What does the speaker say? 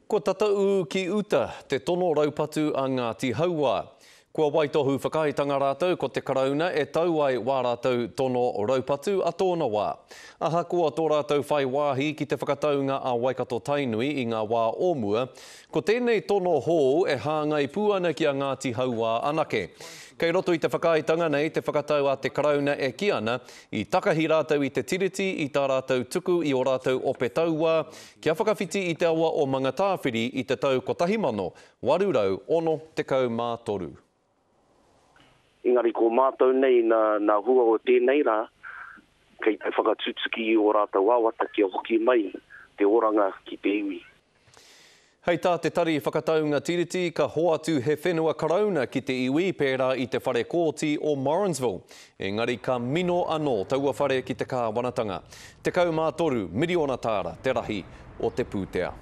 Ko tatau ki uta te tono raupatu a Ngāti Hauā. Kua waitohu whakaitanga rātou ko te karauna e tau ai wā rātou tono raupatu a tōna wā. Aha kua tō rātou whai wāhi ki te whakataunga a Waikato Tainui i ngā wā ōmua, ko tēnei tono hō e hāngai pūana ki a Ngāti Hauā anake. Kei roto i te whakaitanga nei, te whakatau a te karauna e ki ana, i takahi rātou i te tiriti, i tā rātou tuku i o rātou ope taua, kia whakawhiti i te awa o mga tāwhiri i te tau 1813. Engari ko mātou nei na hua o tēnei rā, kei te whakatutuki i o rātou awata kia hoki mai te oranga ki te iwi. Hei tā te tari whakataunga tiriti, ka hoatu he whenua karauna ki te iwi pērā i te whare kōti o Morrinsville. Engari ka mino anō taua whare ki te kāwanatanga. Te kaumātoru, miriona tāra, te rahi o te pūtea.